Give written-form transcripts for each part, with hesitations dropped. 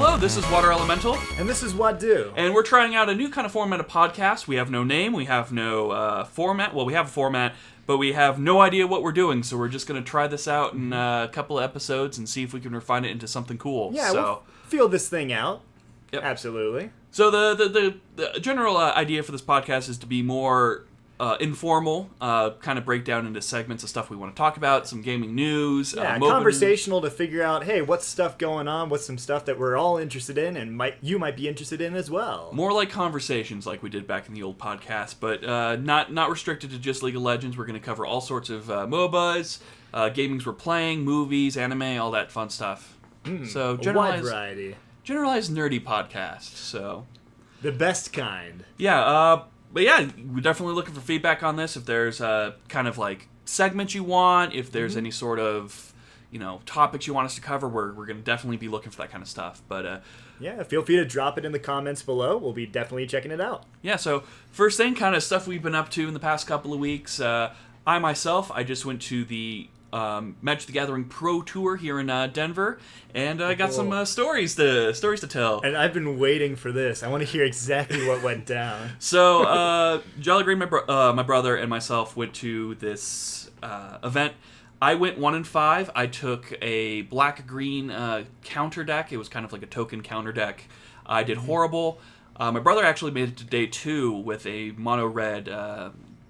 Hello, this is Water Elemental. And this is What Do. And we're trying out a new kind of format of podcast. We have no name, we have no format. Well, we have a format, but we have no idea what we're doing, so we're just going to try this out in a couple of episodes and see if we can refine it into something cool. Yeah, we'll feel this thing out. Yep. Absolutely. So the general idea for this podcast is to be more informal, kind of break down into segments of stuff we want to talk about, some gaming news. Yeah, conversational to figure out, hey, what's stuff going on, what's some stuff that we're all interested in and you might be interested in as well. More like conversations like we did back in the old podcast, but not restricted to just League of Legends. We're going to cover all sorts of MOBAs, gamings we're playing, movies, anime, all that fun stuff. So a wide variety. Generalized nerdy podcast, so... The best kind. Yeah, but yeah, we're definitely looking for feedback on this. If there's kind of like segments you want, if there's any sort of, topics you want us to cover, we're going to definitely be looking for that kind of stuff. But yeah, feel free to drop it in the comments below. We'll be definitely checking it out. Yeah, so first thing, kind of stuff we've been up to in the past couple of weeks. I just went to the Magic the Gathering Pro Tour here in Denver, and I got some stories to tell. And I've been waiting for this. I want to hear exactly what went down. So, Jolly Green, my brother, and myself went to this event. I went 1-5. I took a black-green counter deck. It was kind of like a token counter deck. I did horrible. My brother actually made it to day 2 with a mono-red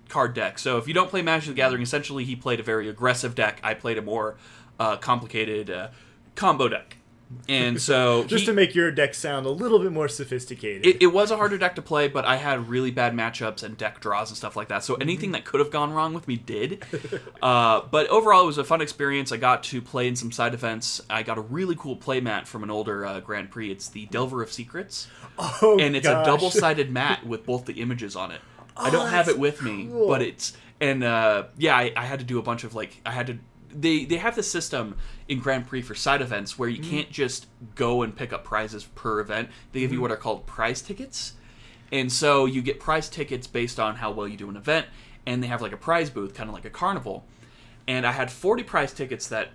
card deck. So if you don't play Magic the Gathering, essentially he played a very aggressive deck. I played a more complicated combo deck. And so just to make your deck sound a little bit more sophisticated. It was a harder deck to play, but I had really bad matchups and deck draws and stuff like that. So anything that could have gone wrong with me did. But overall, it was a fun experience. I got to play in some side events. I got a really cool playmat from an older Grand Prix. It's the Delver of Secrets. Oh, and it's a double-sided mat with both the images on it. I don't have it with me, but it's... And, I had to do a bunch of, They have this system in Grand Prix for side events where you can't just go and pick up prizes per event. They give you what are called prize tickets. And so you get prize tickets based on how well you do an event, and they have, a prize booth, kind of like a carnival. And I had 40 prize tickets that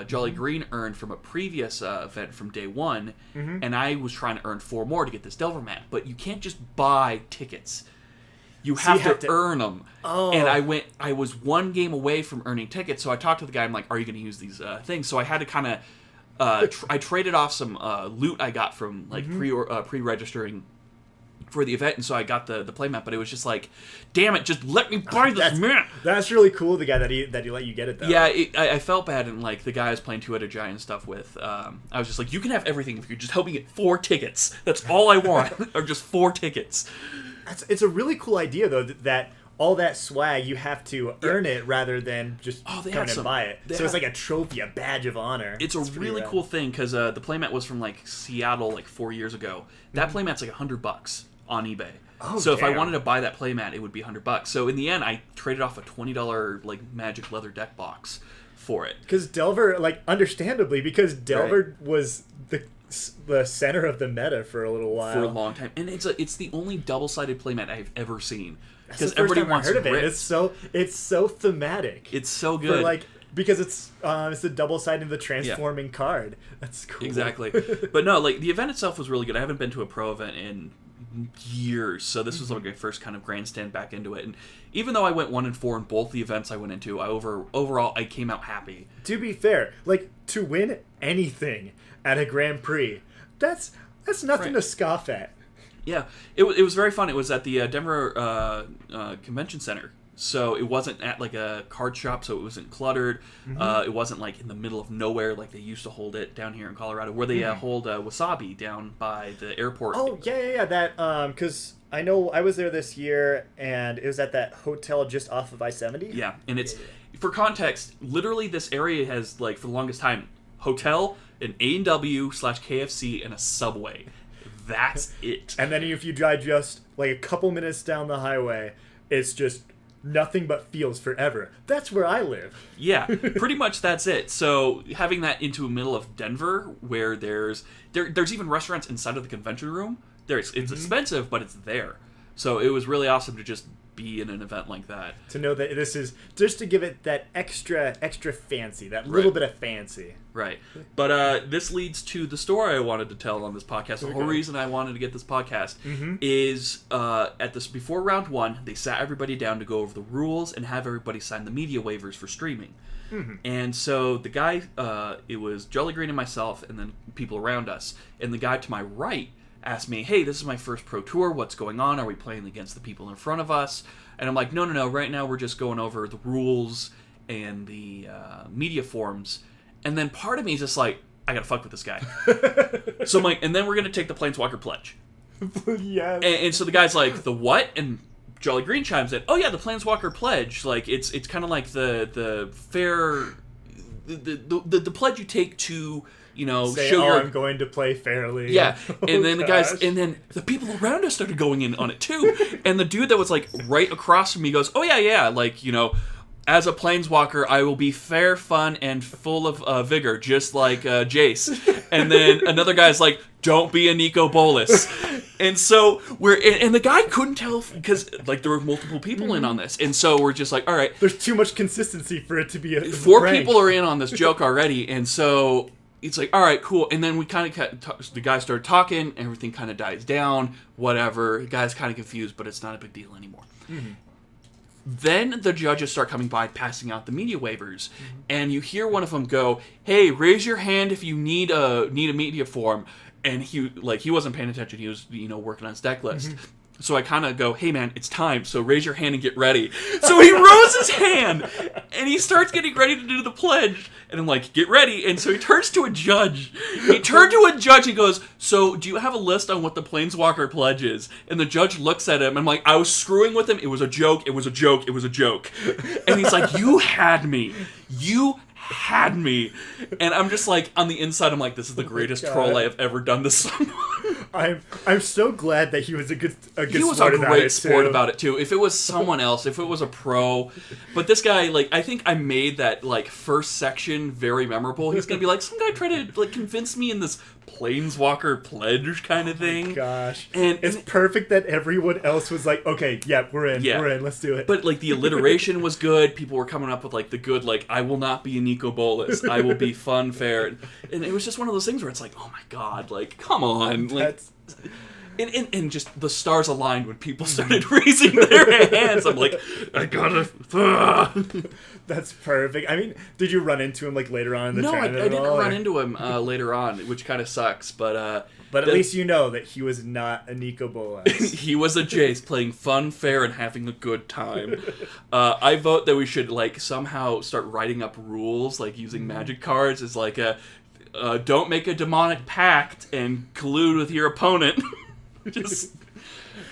Jolly Green earned from a previous event from day 1, and I was trying to earn 4 more to get this Delver mat. But you can't just buy tickets. You have to earn them. Oh. And I was 1 game away from earning tickets, so I talked to the guy, I'm like, are you going to use these things? So I had to kind of, I traded off some loot I got from, pre-registering for the event, and so I got the playmat, but it was just like, damn it, just let me buy this mat! That's really cool, the guy that he let you get it, though. Yeah, I felt bad, and, the guy I was playing Two-Headed Giant and stuff with, I was just like, you can have everything if you just help me get 4 tickets. That's all I want, or just 4 tickets. It's a really cool idea, though, that all that swag, you have to earn it rather than just come and buy it. So it's like a trophy, a badge of honor. It's a really cool thing, because the playmat was from, Seattle, 4 years ago. That playmat's $100 on eBay. Oh, so if I wanted to buy that playmat, it would be $100. So in the end, I traded off a $20, Magic leather deck box for it. Because Delver, understandably, Delver was the center of the meta for a little while. For a long time. And it's the only double-sided playmat I've ever seen. Because everybody wants it. It's so thematic. It's so good. Because it's the double-sided of the transforming card. That's cool. Exactly. But no, the event itself was really good. I haven't been to a pro event in years, so this was my first kind of grandstand back into it. And even though I went 1-4 in both the events I went into, overall I came out happy. To be fair, to win anything at a Grand Prix, that's nothing to scoff at. Yeah, it was very fun. It was at the Denver Convention Center, so it wasn't at a card shop, so it wasn't cluttered. It wasn't in the middle of nowhere like they used to hold it down here in Colorado, where they hold Wasabi down by the airport. Oh yeah, that because I know I was there this year, and it was at that hotel just off of I-70. Yeah, and it's for context, literally this area has for the longest time hotel, an A&W/KFC, and a Subway. That's it. And then if you drive just a couple minutes down the highway, it's just nothing but fields forever. That's where I live. Yeah, pretty much that's it. So having that into the middle of Denver, where there's even restaurants inside of the convention room. It's expensive, but it's there. So it was really awesome to just be in an event like that. To know that this is just to give it that extra fancy, that little bit of fancy. Right. But this leads to the story I wanted to tell on this podcast. The whole reason I wanted to get this podcast is before round 1, they sat everybody down to go over the rules and have everybody sign the media waivers for streaming. And so the guy, it was Jolly Green and myself, and then people around us. And the guy to my right asked me, hey, this is my first pro tour. What's going on? Are we playing against the people in front of us? And I'm like, no. Right now we're just going over the rules and the media forms. And then part of me is just like, I gotta fuck with this guy. So I'm like, and then we're gonna take the Planeswalker Pledge. Yes. And so the guy's like, the what? And Jolly Green chimes in, oh yeah, the Planeswalker Pledge. Like it's kind of like the fair, the pledge you take to, you know, say, show I'm going to play fairly. Yeah. And then the people around us started going in on it too. And the dude that was like right across from me goes, oh yeah, like, you know, as a Planeswalker, I will be fair, fun, and full of vigor, just like Jace. And then another guy's like, don't be a Nico Bolas. And so and the guy couldn't tell because like there were multiple people in on this, and so we're just like, all right, there's too much consistency for it to be a 4 prank. people are in on this joke already, and so it's like, all right, cool. And then we kind of the guy started talking, everything kind of dies down, whatever. The guy's kind of confused, but it's not a big deal anymore. Then the judges start coming by, passing out the media waivers, and you hear one of them go, "Hey, raise your hand if you need a media form." And he wasn't paying attention. He was, you know, working on his deck list. So I kind of go, hey man, it's time, so raise your hand and get ready. So he rose his hand, and he starts getting ready to do the pledge. And I'm like, get ready. And so he turns to a judge. He turned to a judge and goes, so do you have a list on what the Planeswalker Pledge is? And the judge looks at him, and I'm like, I was screwing with him. It was a joke. It was a joke. It was a joke. And he's like, you had me. You had me. And I'm just like, on the inside, I'm like, this is the greatest troll I have ever done to someone. I'm so glad that he was a good he was sport a about great it, sport too. about it too. If it was someone else, if it was a pro, but this guy, like, I think I made that like first section very memorable. He's gonna be like, some guy tried to like convince me in this Planeswalker Pledge kind of thing. Gosh, and it's perfect that everyone else was like, okay, yeah, we're in, let's do it. But like the alliteration was good. People were coming up with like the good, like, I will not be a Nico Bolas. I will be fun, fair, and it was just one of those things where it's like, oh my god, like, come on, like. And just the stars aligned when people started raising their hands. I'm like, I gotta. That's perfect. I mean, did you run into him like later on in the tournament? No, I didn't run into him later on, which kind of sucks. But at least you know that he was not a Nico Bolas. He was a Jace playing fun, fair, and having a good time. I vote that we should like somehow start writing up rules, like using magic cards as like a don't make a demonic pact and collude with your opponent. Just,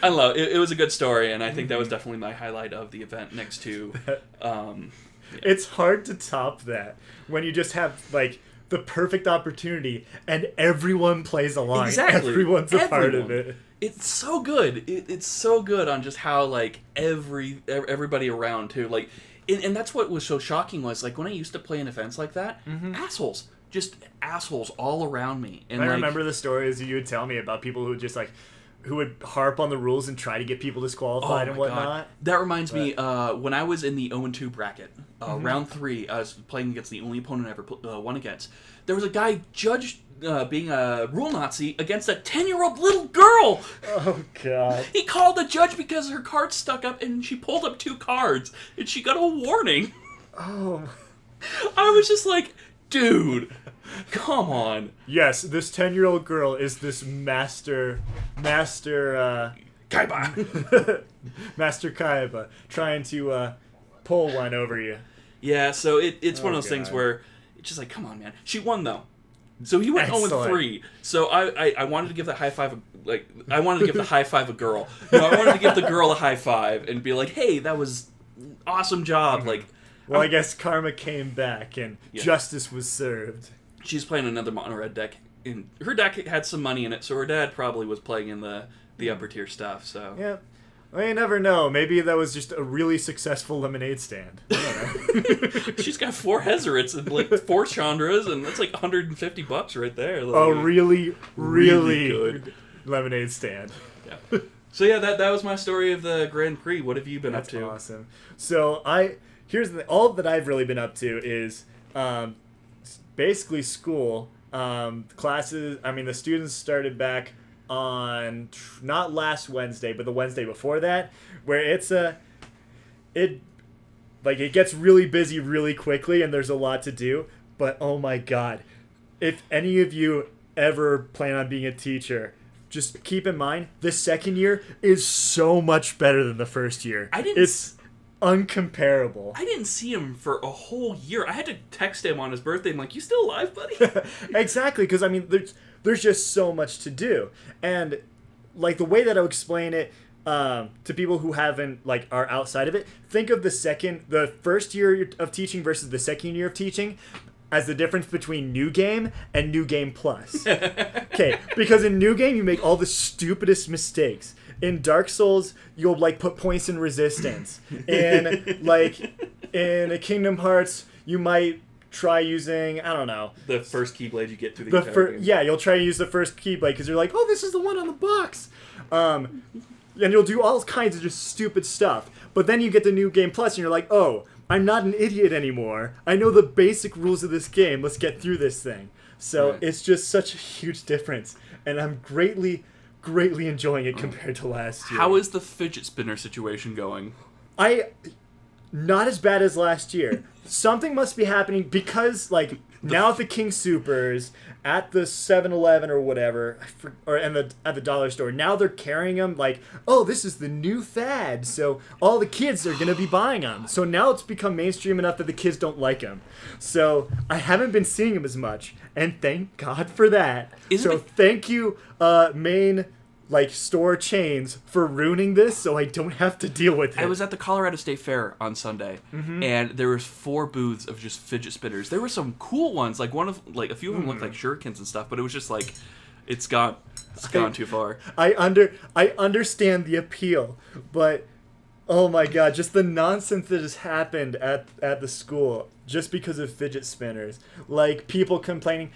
I don't know. It was a good story, and I think that was definitely my highlight of the event. Next to, it's hard to top that when you just have like the perfect opportunity and everyone plays along. Exactly, everyone's a part of it. It's so good. It's so good on just how like everybody around too. Like, and that's what was so shocking was like when I used to play in events like that, assholes. Just assholes all around me. And I remember the stories you would tell me about people who just like who would harp on the rules and try to get people disqualified and whatnot. God. That reminds me, when I was in the 0-2 bracket, round 3, I was playing against the only opponent I ever won against. There was a guy judged being a rule Nazi against a 10-year-old little girl. Oh, God. He called the judge because her card stuck up and she pulled up 2 cards and she got a warning. Oh. I was just like, dude, come on. Yes, this 10-year-old girl is this master Kaiba. Master Kaiba, trying to pull one over you. Yeah, so it's one of those things where it's just like, come on, man. She won, though. So he went 0-3. So I wanted to give the high five, I wanted to give the high five a girl. No, I wanted to give the girl a high five and be like, hey, that was awesome job. Like, well, I guess karma came back and justice was served. She's playing another mono red deck. And her deck had some money in it, so her dad probably was playing in the upper tier stuff. So yeah, well, you never know. Maybe that was just a really successful lemonade stand. I don't know. She's got 4 Hezarits and like 4 Chandras, and that's like $150 right there. Like, a really good lemonade stand. Yeah. So yeah, that was my story of the Grand Prix. What have you been up to? That's awesome. So here's all that I've really been up to is basically school. Classes. I mean, the students started back on not last Wednesday, but the Wednesday before that, where it gets really busy really quickly, and there's a lot to do. But oh my God, if any of you ever plan on being a teacher, just keep in mind the second year is so much better than the first year. It's uncomparable. I didn't see him for a whole year. I had to text him on his birthday. I'm like, "You still alive, buddy?" Exactly, because I mean, there's just so much to do, and like the way that I would explain it to people who haven't are outside of it, think of the first year of teaching versus the second year of teaching as the difference between New Game and New Game Plus. Okay, because in New Game you make all the stupidest mistakes. In Dark Souls, you'll put points in resistance. In Kingdom Hearts, you might try using, I don't know, the first Keyblade you get through the entire game. Yeah, you'll try to use the first Keyblade because you're like, oh, this is the one on the box. And you'll do all kinds of just stupid stuff. But then you get the New Game Plus and you're like, oh, I'm not an idiot anymore. I know the basic rules of this game. Let's get through this thing. So It's just such a huge difference. And I'm greatly enjoying it compared to last year. How is the fidget spinner situation going? Not as bad as last year. Something must be happening because, now at the King Supers, at the 7-Eleven or whatever, at the dollar store, now they're carrying them oh, this is the new fad, so all the kids are going to be buying them. So now it's become mainstream enough that the kids don't like them. So I haven't been seeing them as much, and thank God for that. Thank you, main store chains for ruining this so I don't have to deal with it. I was at the Colorado State Fair on Sunday, and there was 4 booths of just fidget spinners. There were some cool ones, a few of them looked like shurikens and stuff, but it was just it's gone too far. I understand the appeal, but oh my God, just the nonsense that has happened at the school just because of fidget spinners. People complaining,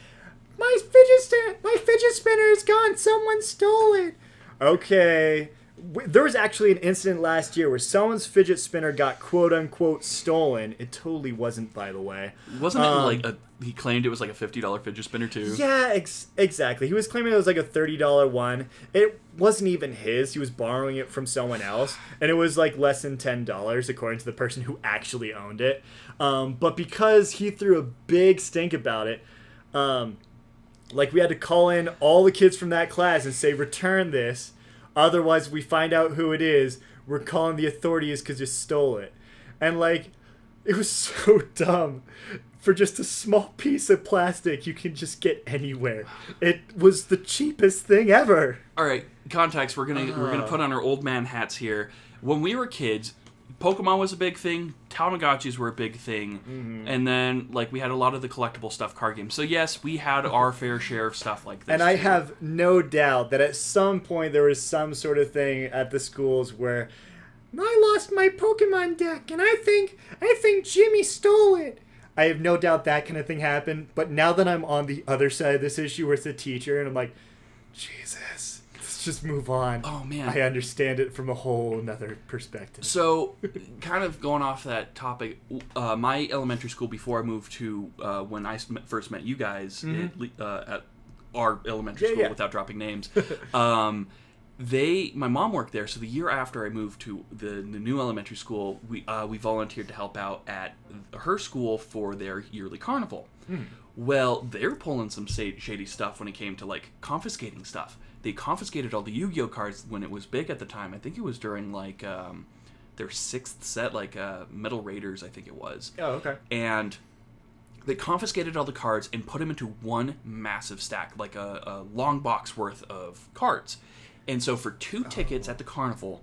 My fidget spinner is gone. Someone stole it. Okay. There was actually an incident last year where someone's fidget spinner got quote-unquote stolen. It totally wasn't, by the way. Wasn't it he claimed it was a $50 fidget spinner too? Yeah, exactly. He was claiming it was a $30 one. It wasn't even his. He was borrowing it from someone else. And it was less than $10 according to the person who actually owned it. But because he threw a big stink about it, we had to call in all the kids from that class and say, return this. Otherwise, we find out who it is. We're calling the authorities because you stole it. And, it was so dumb. For just a small piece of plastic you can just get anywhere. It was the cheapest thing ever. All right, context, we're gonna put on our old man hats here. When we were kids, Pokemon was a big thing, Tamagotchis were a big thing, and then we had a lot of the collectible stuff, card games. So yes, we had our fair share of stuff like this. And I have no doubt that at some point there was some sort of thing at the schools where I lost my Pokemon deck and I think Jimmy stole it. I have no doubt that kind of thing happened, but now that I'm on the other side of this issue where it's a teacher and I'm like, Jesus, let's just move on. Oh, man. I understand it from a whole another perspective. So, kind of going off that topic, my elementary school before I moved to when I first met you guys at our elementary school, without dropping names, my mom worked there, so the year after I moved to the new elementary school, we volunteered to help out at her school for their yearly carnival. Well, they were pulling some shady stuff when it came to confiscating stuff. They confiscated all the Yu-Gi-Oh cards when it was big at the time. I think it was during their 6th set, Metal Raiders, I think it was. Oh, okay. And they confiscated all the cards and put them into one massive stack, a long box worth of cards. And so for 2 tickets at the carnival,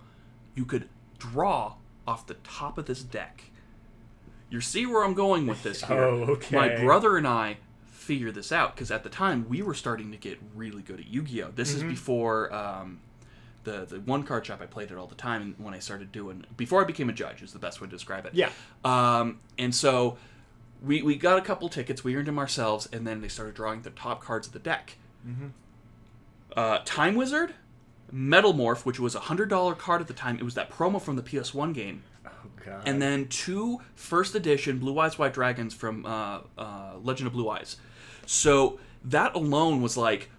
you could draw off the top of this deck. You see where I'm going with this here. Oh, okay. My brother and I figured this out, because at the time, we were starting to get really good at Yu-Gi-Oh! This is before the one card shop I played at all the time, and when I started before I became a judge is the best way to describe it. Yeah. And so we got a couple tickets, we earned them ourselves, and then they started drawing the top cards of the deck. Time Wizard Metal Morph, which was a $100 card at the time. It was that promo from the PS1 game. Oh, God. And then 2 first edition Blue Eyes White Dragons from Legend of Blue Eyes. So that alone was like,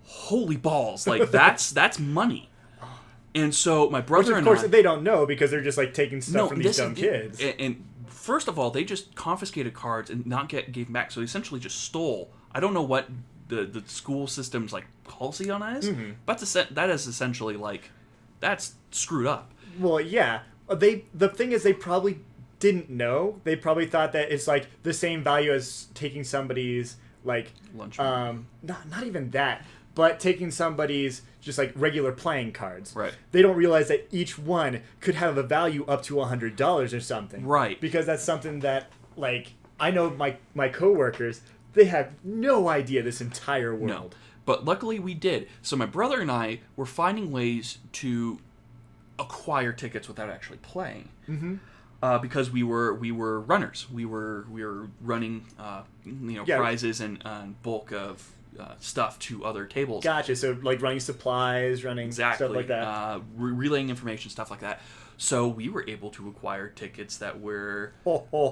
holy balls. Like, that's money. And so my brother and I... Which, of course, they don't know because they're just, like, taking stuff from these dumb kids. And first of all, they just confiscated cards and gave back. So they essentially just stole. I don't know what the school system's, like, policy on that is. Mm-hmm. But that is essentially, like, that's screwed up. Well, yeah. The thing is, they probably didn't know. They probably thought that it's, like, the same value as taking somebody's, like... lunch. Not even that. But taking somebody's just like regular playing cards. Right. They don't realize that each one could have a value up to $100 or something. Right. Because that's something that, like, I know my coworkers, they have no idea this entire world. No. But luckily we did. So my brother and I were finding ways to acquire tickets without actually playing. Mm-hmm. Because we were runners. We were running prizes and bulk of stuff to other tables. Gotcha. So like running supplies, running stuff like that. Relaying information, stuff like that. So we were able to acquire tickets that were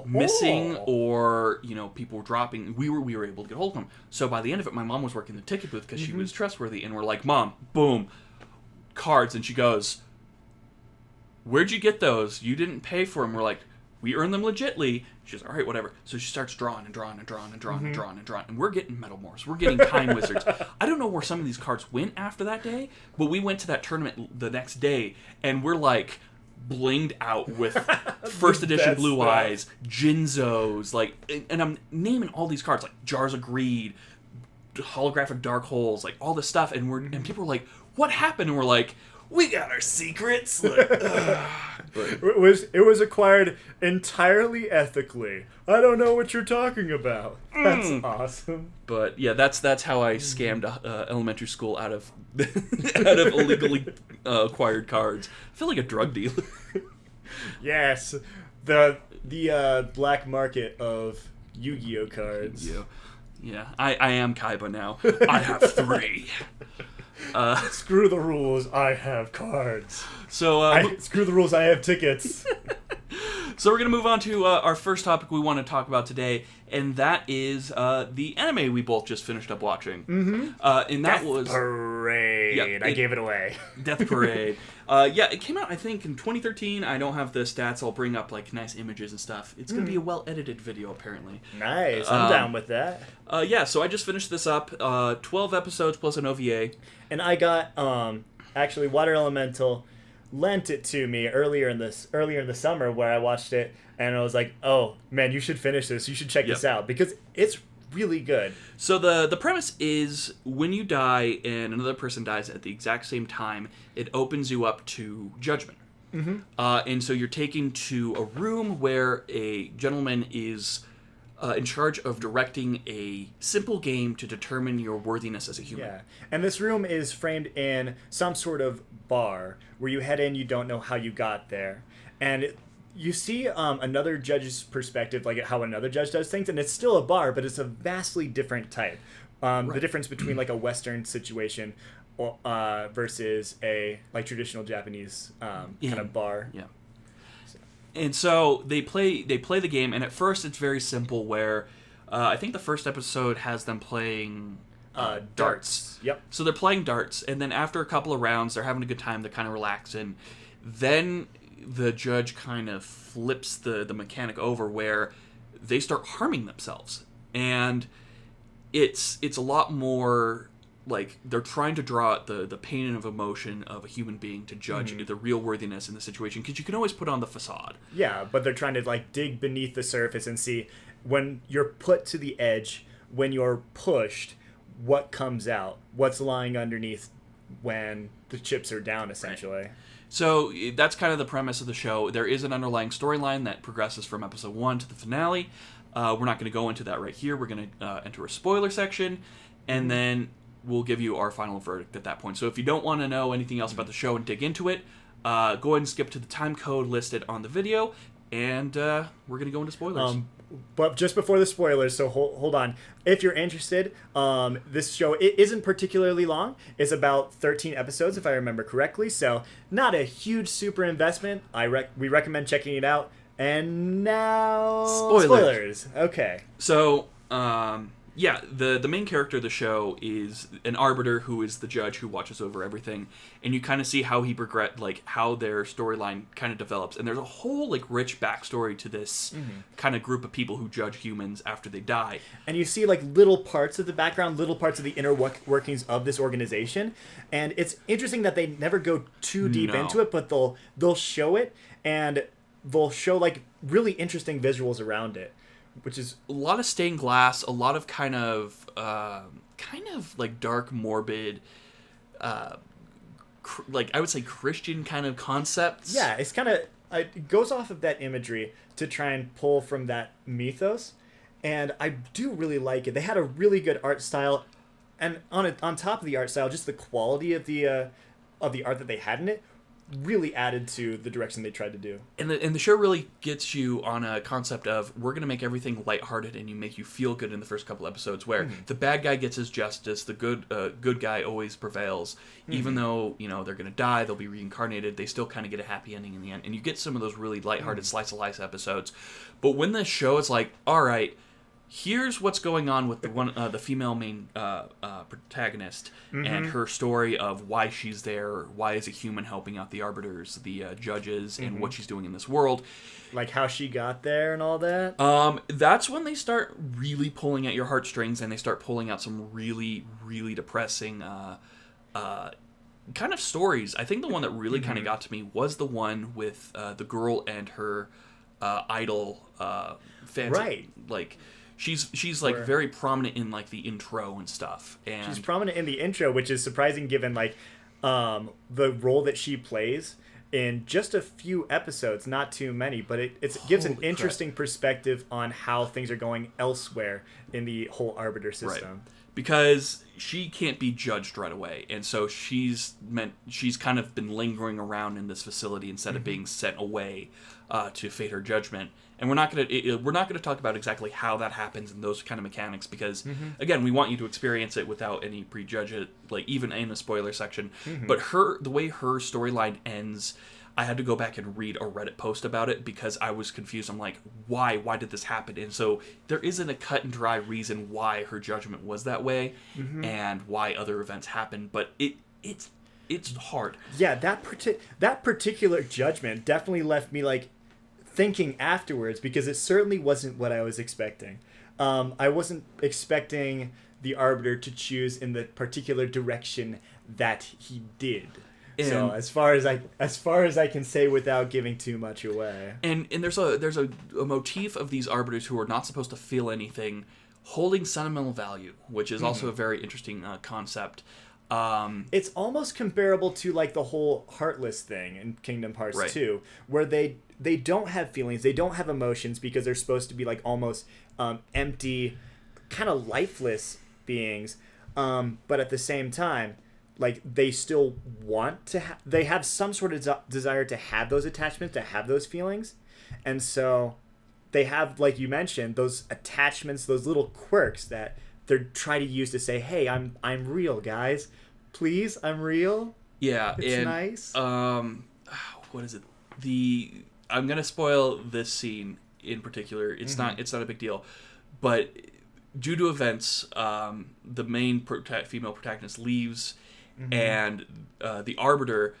missing or people were dropping. We were able to get hold of them. So by the end of it, my mom was working the ticket booth because she was trustworthy, and we're like, Mom, boom, cards, and she goes, where'd you get those? You didn't pay for them. We're like, we earned them legitly. She's all right, whatever. So she starts drawing, and we're getting Metal Morphs. We're getting Time Wizards. I don't know where some of these cards went after that day, but we went to that tournament the next day, and we're like blinged out with first edition Blue Eyes, Jinzos, like, and I'm naming all these cards like Jars of Greed, holographic Dark Holes, like all this stuff, and people are like, what happened? And we're like, we got our secrets. Like, it was acquired entirely ethically. I don't know what you're talking about. That's awesome. But yeah, that's how I scammed elementary school out of illegally acquired cards. I feel like a drug dealer. Yes, the black market of Yu-Gi-Oh cards. Yu-Gi-Oh. Yeah, I am Kaiba now. I have 3. Screw the rules, I have cards. So screw the rules, I have tickets. So we're going to move on to our first topic we want to talk about today, and that is the anime we both just finished up watching. Mm-hmm. And that was... Parade. Yeah, I gave it away. Death Parade. It came out, I think, in 2013. I don't have the stats. I'll bring up like nice images and stuff. It's going to be a well-edited video, apparently. Nice. I'm down with that. So I just finished this up. 12 episodes plus an OVA. And I got, actually, Water Elemental lent it to me earlier in the summer where I watched it, and I was like, oh, man, you should finish this. You should check this out, because it's really good. So the premise is when you die and another person dies at the exact same time, it opens you up to judgment. Mm-hmm. And so you're taken to a room where a gentleman is in charge of directing a simple game to determine your worthiness as a human. Yeah, and this room is framed in some sort of bar where you head in, you don't know how you got there. And you see another judge's perspective, like how another judge does things, and it's still a bar, but it's a vastly different type. Right. The difference between like a Western situation versus a like traditional Japanese kind of bar. Yeah. And so they play the game, and at first it's very simple. Where I think the first episode has them playing darts. Yep. So they're playing darts, and then after a couple of rounds, they're having a good time. They're kind of relaxing. Then the judge kind of flips the mechanic over, where they start harming themselves, and it's a lot more. Like, they're trying to draw out the pain of emotion of a human being to judge the real worthiness in the situation, because you can always put on the facade. Yeah, but they're trying to, like, dig beneath the surface and see when you're put to the edge, when you're pushed, what comes out, what's lying underneath when the chips are down, essentially. Right. So that's kind of the premise of the show. There is an underlying storyline that progresses from episode 1 to the finale. We're not going to go into that right here. We're going to enter a spoiler section, and then we'll give you our final verdict at that point. So if you don't want to know anything else about the show and dig into it, go ahead and skip to the time code listed on the video. and we're going to go into spoilers. But just before the spoilers, so hold on. If you're interested, this show, it isn't particularly long. It's about 13 episodes, if I remember correctly. So not a huge super investment. We recommend checking it out. And now... Spoilers. Okay. So, yeah, the main character of the show is an arbiter who is the judge who watches over everything, and you kind of see how how their storyline kind of develops, and there's a whole rich backstory to this kind of group of people who judge humans after they die. And you see little parts of the background, little parts of the inner workings of this organization, and it's interesting that they never go too deep into it, but they'll show it, and they'll show really interesting visuals around it. Which is a lot of stained glass, a lot of kind of dark, morbid, I would say Christian kind of concepts. Yeah, it's kind of it goes off of that imagery to try and pull from that mythos, and I do really like it. They had a really good art style, and on top of the art style, just the quality of the art that they had in it really added to the direction they tried to do. And the show really gets you on a concept of, we're going to make everything lighthearted and you make you feel good in the first couple episodes, where the bad guy gets his justice, the good guy always prevails. Even though, they're going to die, they'll be reincarnated, they still kind of get a happy ending in the end. And you get some of those really lighthearted slice of life episodes. But when the show is like, all right, here's what's going on with the female main protagonist and her story of why she's there, why is a human helping out the arbiters, the judges, and what she's doing in this world. Like how she got there and all that? That's when they start really pulling at your heartstrings, and they start pulling out some really, really depressing kind of stories. I think the one that really kind of got to me was the one with the girl and her idol fans. Right. She's very prominent in the intro and stuff, and she's prominent in the intro, which is surprising given the role that she plays in just a few episodes, not too many, but it gives an interesting perspective on how things are going elsewhere in the whole arbiter system. Right. Because she can't be judged right away, and so she's kind of been lingering around in this facility instead of being sent away to fate her judgment. And we're not gonna talk about exactly how that happens and those kind of mechanics, because again, we want you to experience it without any prejudge it, even in the spoiler section. But the way her storyline ends, I had to go back and read a Reddit post about it because I was confused. I'm like, why did this happen? And so there isn't a cut and dry reason why her judgment was that way and why other events happened, but it's hard. Yeah, that particular judgment definitely left me thinking afterwards, because it certainly wasn't what I was expecting. I wasn't expecting the arbiter to choose in the particular direction that he did. And so as far as I can say without giving too much away. And there's a motif of these arbiters who are not supposed to feel anything, holding sentimental value, which is also a very interesting concept. It's almost comparable to the whole Heartless thing in Kingdom Hearts 2, where they don't have feelings, they don't have emotions, because they're supposed to be almost empty, kind of lifeless beings, but at the same time, they still want to they have some sort of desire to have those attachments, to have those feelings, and so they have, like you mentioned, those attachments, those little quirks that they're trying to use to say, hey, I'm real, guys, please, I'm real. Yeah, it's nice. What is it? I'm gonna spoil this scene in particular. It's not a big deal, but due to events, the main female protagonist leaves, and the arbiter,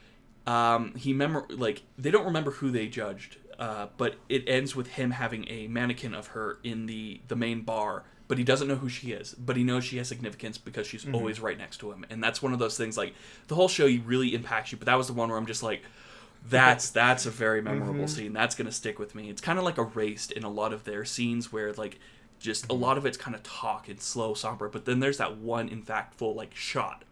they don't remember who they judged, but it ends with him having a mannequin of her in the main bar. But he doesn't know who she is, but he knows she has significance because she's always right next to him. And that's one of those things, the whole show really impacts you, but that was the one where I'm just that's a very memorable scene. That's going to stick with me. It's kind of erased in a lot of their scenes where, just a lot of it's kind of talk and slow, somber, but then there's that one impactful, shot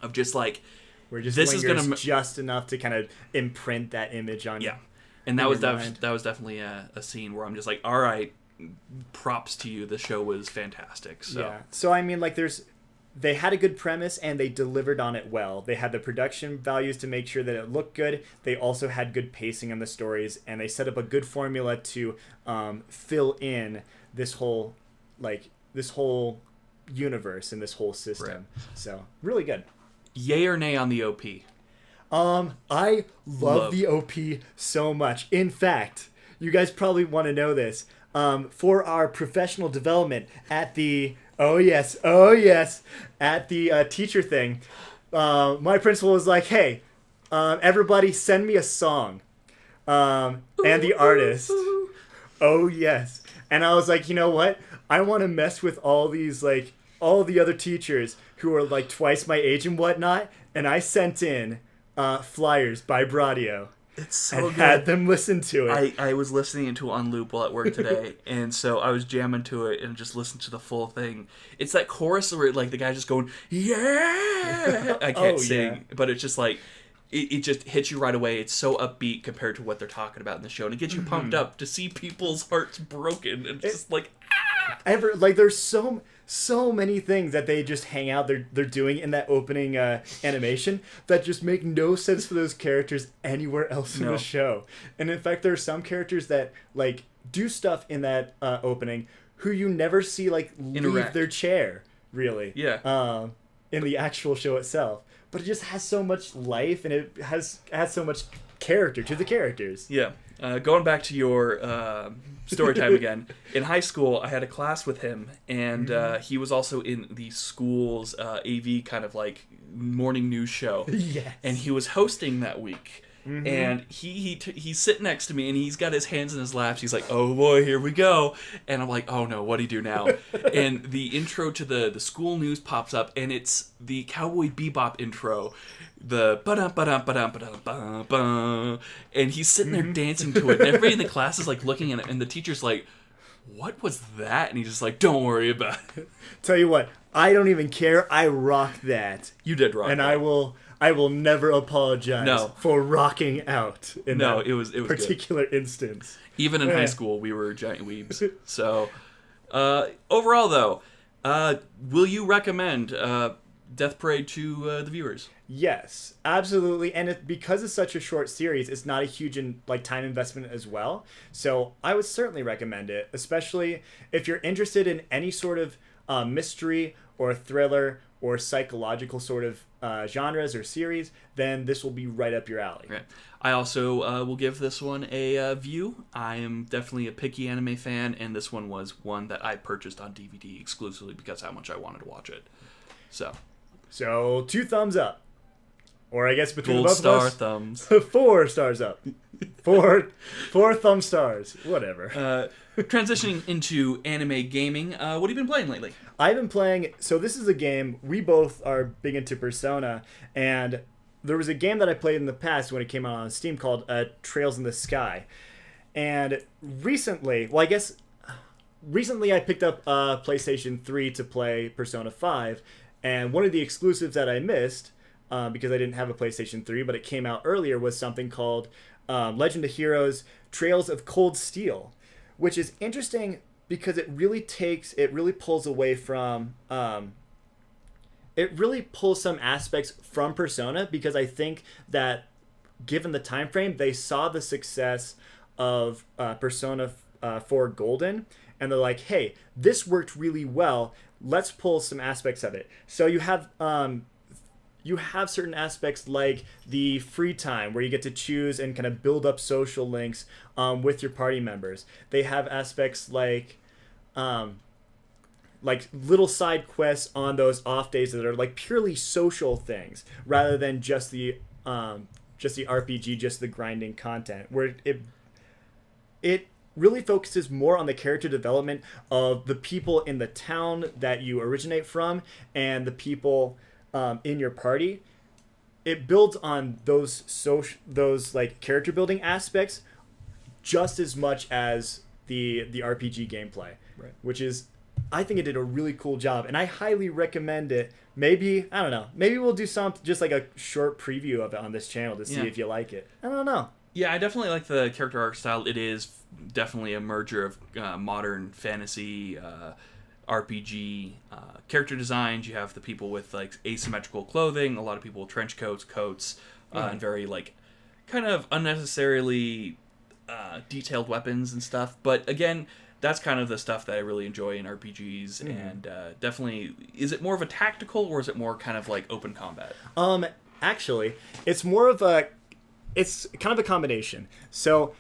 of just, where just this is gonna just enough to kind of imprint that image on you. Yeah. And that was definitely a scene where I'm just all right, props to you. The show was fantastic. So. Yeah. So I mean, they had a good premise and they delivered on it well. They had the production values to make sure that it looked good. They also had good pacing on the stories, and they set up a good formula to fill in this whole universe and this whole system. Right. So really good. Yay or nay on the OP? I love the OP so much. In fact, you guys probably want to know this. For our professional development at the at the teacher thing, my principal was like, "Hey, everybody, send me a song, and the artist." Oh yes, and I was like, you know what? I want to mess with all these all the other teachers who are like twice my age and whatnot, and I sent in Flyers by Bradio. It's so and good. Had them listen to it. I was listening to it on loop while at work today, and so I was jamming to it and just listened to the full thing. It's that chorus where like the guy just going, yeah! I can't sing, but it's just like, it just hits you right away. It's so upbeat compared to what they're talking about in the show, and it gets you pumped up to see people's hearts broken, and it's just like, there's so many things that they just hang out they're doing in that opening animation that just make no sense for those characters anywhere else in the show. And in fact, there are some characters that like do stuff in that opening who you never see like leave their chair really. Yeah. In the actual show itself, but it just has so much life and it has so much character to the characters. Yeah. Going back to your story time again, in high school, I had a class with him, and he was also in the school's AV kind of like morning news show. Yes. And he was hosting that week. Mm-hmm. And he's sitting next to me, and he's got his hands in his laps. He's like, "Oh boy, here we go!" And I'm like, "Oh no, what do you do now?" And the intro to the school news pops up, and it's the Cowboy Bebop intro, the ba-dum-ba-dum-ba-dum-ba-dum-ba-dum, and he's sitting there dancing to it, and everybody in the class is like looking at it, and the teacher's like, "What was that?" And he's just like, "Don't worry about it." Tell you what, I don't even care. I rocked that. You did rock, and that. I will never apologize for rocking out in that it was particular good. Instance. Even in high school, we were giant weebs. So, overall, though, will you recommend Death Parade to the viewers? Yes, absolutely. And because it's such a short series, it's not a huge time investment as well. So I would certainly recommend it, especially if you're interested in any sort of mystery or thriller or psychological sort of genres or series, then this will be right up your alley. Right. I also will give this one a view. I am definitely a picky anime fan, and this one was one that I purchased on DVD exclusively because how much I wanted to watch it. So 2 thumbs up. Or I guess between Gold both star of us, thumbs. 4 stars up. 4 thumb stars. Whatever. Transitioning into anime gaming, what have you been playing lately? I've been playing... So this is a game... We both are big into Persona, and there was a game that I played in the past when it came out on Steam called Trails in the Sky. And recently... Well, I guess... Recently I picked up PlayStation 3 to play Persona 5, and one of the exclusives that I missed... because I didn't have a PlayStation 3, but it came out earlier, was something called Legend of Heroes Trails of Cold Steel, which is interesting because it really pulls away from... it really pulls some aspects from Persona, because I think that given the time frame, they saw the success of Persona 4 Golden, and they're like, hey, this worked really well, let's pull some aspects of it. So you have certain aspects like the free time where you get to choose and kind of build up social links with your party members. They have aspects like little side quests on those off days that are like purely social things rather than just the RPG, just the grinding content, where it really focuses more on the character development of the people in the town that you originate from and the people in your party. It builds on those like character building aspects just as much as the RPG gameplay, right? Which is, I think it did a really cool job, and I highly recommend it. Maybe, I don't know, maybe we'll do just like a short preview of it on this channel to see if you like it. I don't know. Yeah, I definitely like the character arc style. It is definitely a merger of modern fantasy, RPG character designs. You have the people with like asymmetrical clothing, a lot of people with trench coats, and very like kind of unnecessarily detailed weapons and stuff. But again, that's kind of the stuff that I really enjoy in RPGs, and definitely, is it more of a tactical or is it more kind of like open combat? Actually, it's kind of a combination. So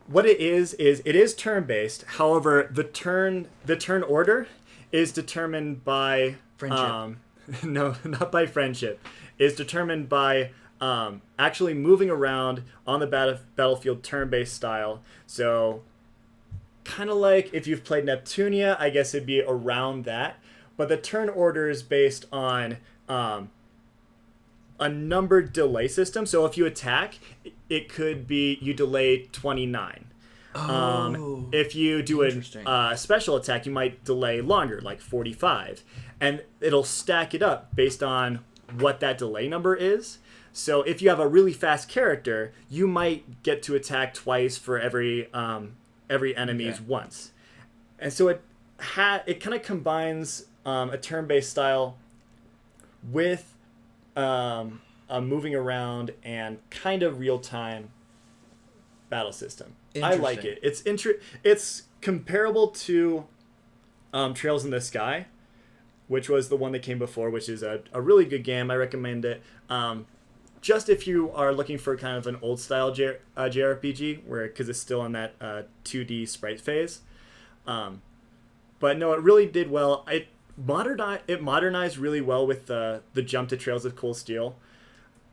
what it is it is turn-based. However, the turn order is determined by Friendship. No, not by friendship. It's determined by actually moving around on the battlefield turn-based style. So kind of like if you've played Neptunia, I guess it'd be around that. But the turn order is based on a numbered delay system. So if you attack, it could be you delay 29. If you do a special attack, you might delay longer, like 45. And it'll stack it up based on what that delay number is. So if you have a really fast character, you might get to attack twice for every enemy's once. And so it kind of combines a turn-based style with a moving around and kind of real-time battle system. I like it. It's comparable to Trails in the Sky, which was the one that came before, which is a really good game. I recommend it. Just if you are looking for kind of an old-style JRPG, because it's still in that 2D sprite phase. But no, it really did well. It modernized really well with the jump to Trails of Cold Steel,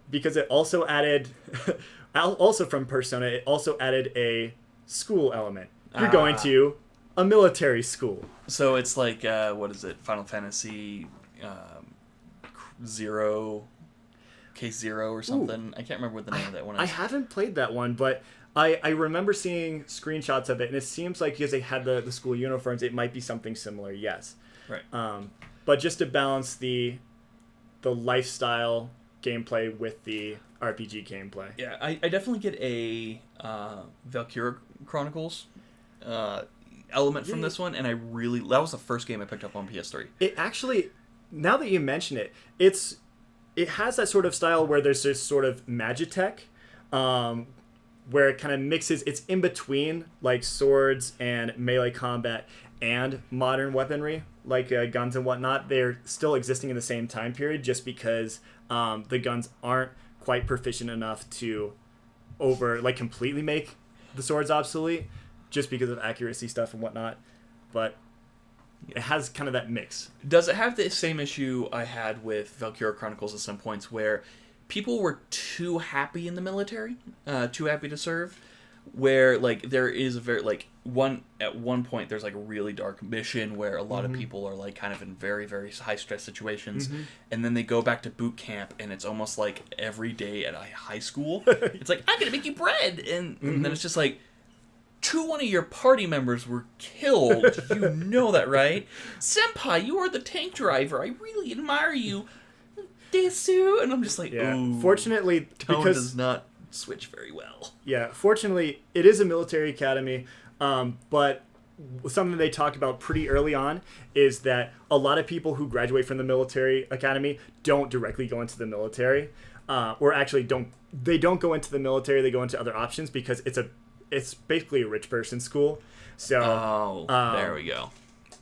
because it also added, also from Persona, it also added a school element. You're going to a military school. So it's like, what is it, Final Fantasy Zero, Case Zero or something? Ooh. I can't remember what the name of that one is. I haven't played that one, but I remember seeing screenshots of it, and it seems like because they had the school uniforms, it might be something similar, yes. Right. But just to balance the lifestyle gameplay with the RPG gameplay. Yeah, I definitely get a Valkyria Chronicles element from this one, and that was the first game I picked up on PS3. It actually, now that you mention it, it has that sort of style where there's this sort of magitech, where it kind of mixes, it's in between like swords and melee combat and modern weaponry, like guns and whatnot. They're still existing in the same time period just because the guns aren't quite proficient enough to completely make the swords obsolete, just because of accuracy stuff and whatnot. But it has kind of that mix. Does it have the same issue I had with Valkyria Chronicles at some points, where people were too happy in the military, too happy to serve, where like there is a very at one point there's like a really dark mission where a lot of people are like kind of in very, very high stress situations, and then they go back to boot camp and it's almost like every day at a high school. It's like, I'm gonna make you bread, and then it's just like, one of your party members were killed. You know that, right? Senpai, you are the tank driver. I really admire you. Desu. And I'm just like, ooh. Fortunately, tone does not switch very well. Yeah, fortunately, it is a military academy, but something they talked about pretty early on is that a lot of people who graduate from the military academy don't directly go into the military, or actually don't go into the military. They go into other options because it's basically a rich person school. So there we go.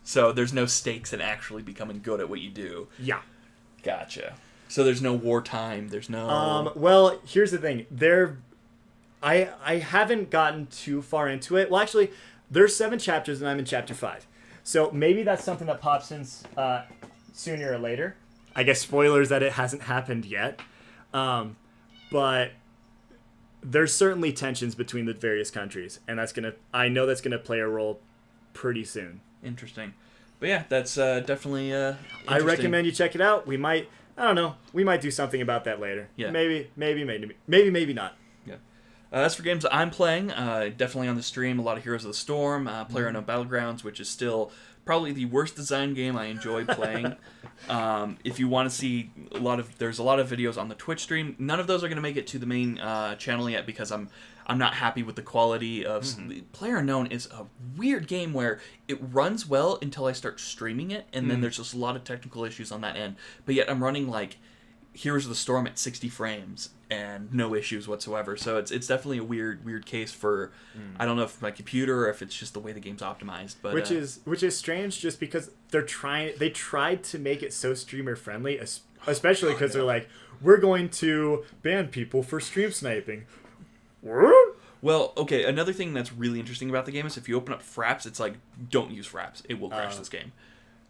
So there's no stakes in actually becoming good at what you do. Yeah. Gotcha. So there's no wartime. There's no. Well, here's the thing. I haven't gotten too far into it. Well, actually, there's 7 chapters, and I'm in chapter 5. So maybe that's something that pops in sooner or later. I guess spoilers that it hasn't happened yet. But there's certainly tensions between the various countries, and I know that's gonna play a role pretty soon. Interesting. But yeah, that's definitely I recommend you check it out. We might do something about that later. Yeah. Maybe not. Yeah. As for games I'm playing, definitely on the stream, a lot of Heroes of the Storm, PlayerUnknown Battlegrounds, which is still probably the worst design game I enjoy playing. If you want to see there's a lot of videos on the Twitch stream. None of those are going to make it to the main channel yet because I'm not happy with the quality of PlayerUnknown is a weird game where it runs well until I start streaming it, and then there's just a lot of technical issues on that end. But yet I'm running like Heroes of the Storm at 60 frames and no issues whatsoever. So it's definitely a weird case for I don't know if my computer or if it's just the way the game's optimized. But which is strange, just because they tried to make it so streamer friendly, especially because they're like, we're going to ban people for stream sniping. Well, okay, another thing that's really interesting about the game is if you open up Fraps, it's like, don't use Fraps. It will crash this game.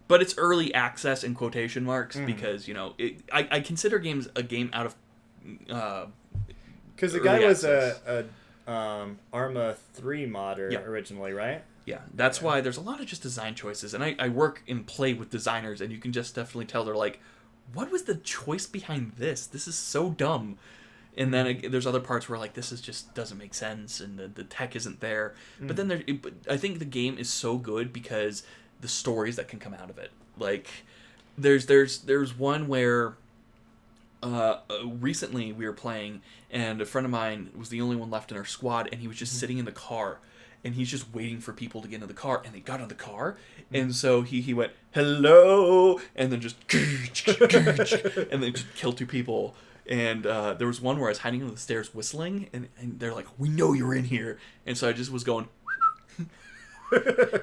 But it's early access in quotation marks because, I consider games a game out of... Because the guy was a Arma 3 modder originally, right? Yeah, that's why there's a lot of just design choices. And I work and play with designers, and you can just definitely tell they're like, what was the choice behind this? This is so dumb. And then there's other parts where like this is just doesn't make sense and the tech isn't there. But then I think the game is so good because the stories that can come out of it. Like there's one where recently we were playing and a friend of mine was the only one left in our squad, and he was just sitting in the car and he's just waiting for people to get into the car, and they got in the car and so he went hello and then just and then just killed 2 people. And there was one where I was hiding under the stairs whistling, and they're like, we know you're in here. And so I just was going...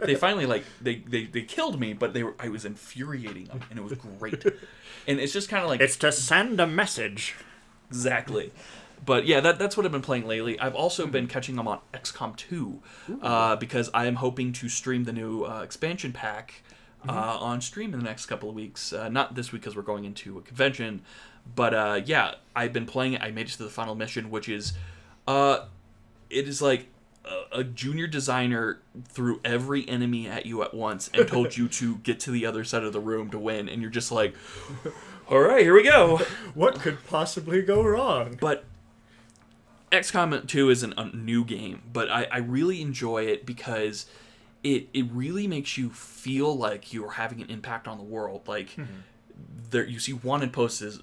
They finally, like, they killed me, but I was infuriating them, and it was great. And it's just kind of like... It's to send a message. Exactly. But yeah, that's what I've been playing lately. I've also been catching them on XCOM 2, because I am hoping to stream the new expansion pack on stream in the next couple of weeks. Not this week because we're going into a convention. But yeah, I've been playing it. I made it to the final mission, which is, it is like a junior designer threw every enemy at you at once and told you to get to the other side of the room to win. And you're just like, all right, here we go. What could possibly go wrong? But XCOM 2 isn't a new game, but I really enjoy it because it really makes you feel like you're having an impact on the world. Like, there you see wanted posters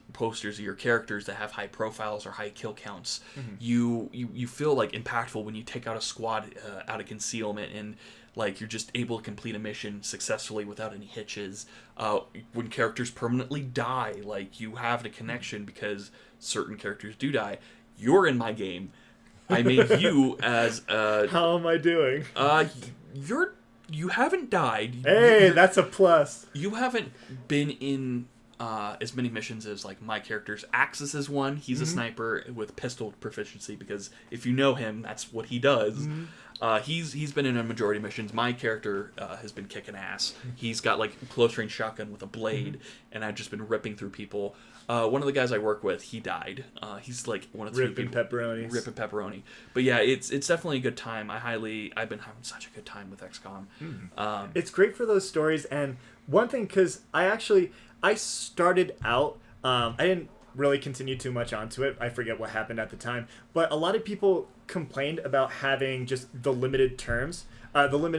of your characters that have high profiles or high kill counts. You feel like impactful when you take out a squad out of concealment and like you're just able to complete a mission successfully without any hitches. When characters permanently die, like you have the connection because certain characters do die. You're in my game. I made you as how am I doing? You haven't died. Hey, that's a plus. You haven't been in as many missions as like my character's. Axis is one. He's a sniper with pistol proficiency because if you know him, that's what he does. He's been in a majority of missions. My character has been kicking ass. He's got like close range shotgun with a blade, and I've just been ripping through people. One of the guys I work with, he died. He's like one of the ripping pepperonis. Ripping pepperoni. But yeah, it's definitely a good time. I've been having such a good time with XCOM. It's great for those stories. And one thing, because I started out, I didn't really continue too much onto it. I forget what happened at the time. But a lot of people complained about having just the limited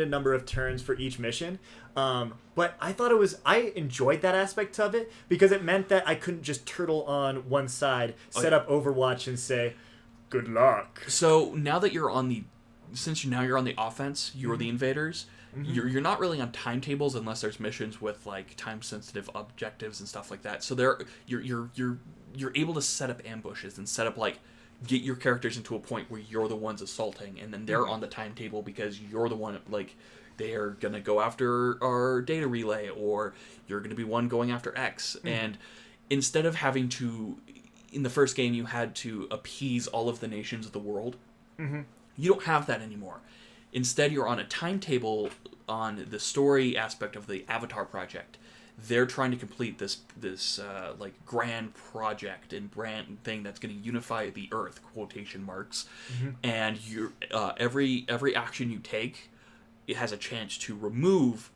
number of turns for each mission. But I enjoyed that aspect of it because it meant that I couldn't just turtle on one side, set up Overwatch and say, good luck. So now that you're on the offense, you're the invaders. You're not really on timetables unless there's missions with like time sensitive objectives and stuff like that. So you're able to set up ambushes and set up like get your characters into a point where you're the ones assaulting, and then they're on the timetable because you're the one like they're gonna go after our data relay, or you're gonna be one going after X. And instead of having to, in the first game, you had to appease all of the nations of the world. You don't have that anymore. Instead, you're on a timetable on the story aspect of the Avatar project. They're trying to complete this like grand project and brand thing that's going to unify the Earth, quotation marks. And every action you take, it has a chance to remove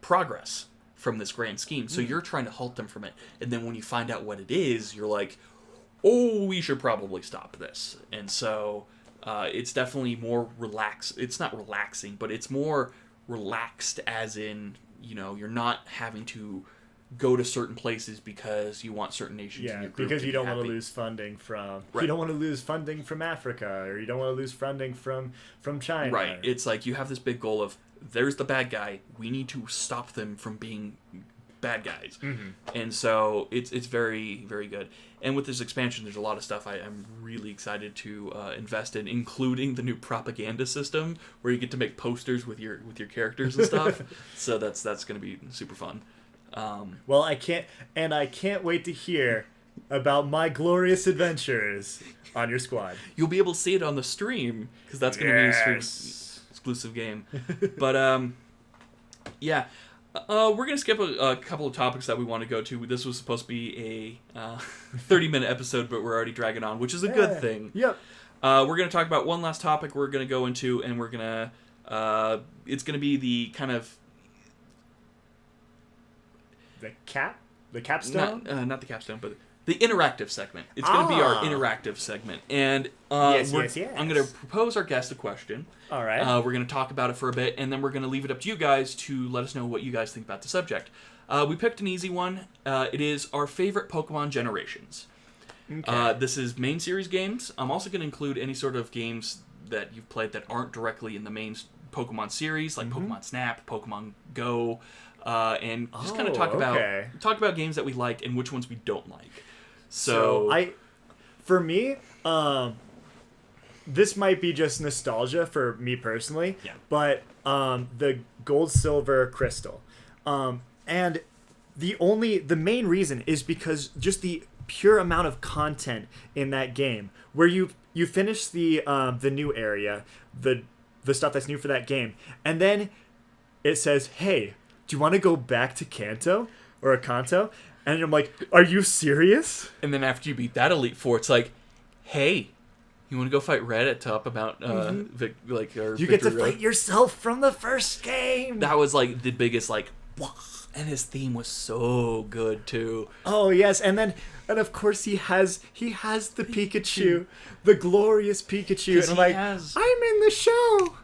progress from this grand scheme. So you're trying to halt them from it. And then when you find out what it is, you're like, oh, we should probably stop this. And so it's definitely more relaxed. It's not relaxing, but it's more relaxed as in you're not having to go to certain places because you want certain nations in your group because you don't want to lose funding from Right. you don't want to lose funding from Africa, or you don't want to lose funding from China. Right. It's like you have this big goal of there's the bad guy. We need to stop them from being bad guys. Mm-hmm. And so it's very, very good. And with this expansion, there's a lot of stuff I'm really excited to invest in, including the new propaganda system where you get to make posters with your characters and stuff. So that's going to be super fun. Well, I can't wait to hear about my glorious adventures on your squad. You'll be able to see it on the stream because that's going to be a stream exclusive game. But yeah, we're going to skip a couple of topics that we want to go to. This was supposed to be a 30-minute episode, but we're already dragging on, which is a good thing. Yep. We're going to talk about one last topic we're going to go into, and we're going to it's going to be the kind of the capstone. Not the capstone, but the interactive segment. It's going to be our interactive segment, and Yes. I'm going to propose our guest a question. All right. We're going to talk about it for a bit, and then we're going to leave it up to you guys to let us know what you guys think about the subject. We picked an easy one. It is our favorite Pokemon generations. Okay. This is main series games. I'm also going to include any sort of games that you've played that aren't directly in the main Pokemon series, like Pokemon Snap, Pokemon Go, and just kind of talk about games that we liked and which ones we don't like. For me, this might be just nostalgia for me personally. Yeah. But the Gold, Silver, Crystal, and the main reason is because just the pure amount of content in that game, where you finish the new area, the stuff that's new for that game, and then it says, "Hey, do you want to go back to Kanto or Kanto?" And I'm like, "Are you serious?" And then after you beat that Elite Four, it's like, hey, you want to go fight Red at top about You get to fight yourself from the first game. That was like the biggest and his theme was so good too. Oh yes, and of course he has the Pikachu, the glorious Pikachu, and I'm like, I'm in the show.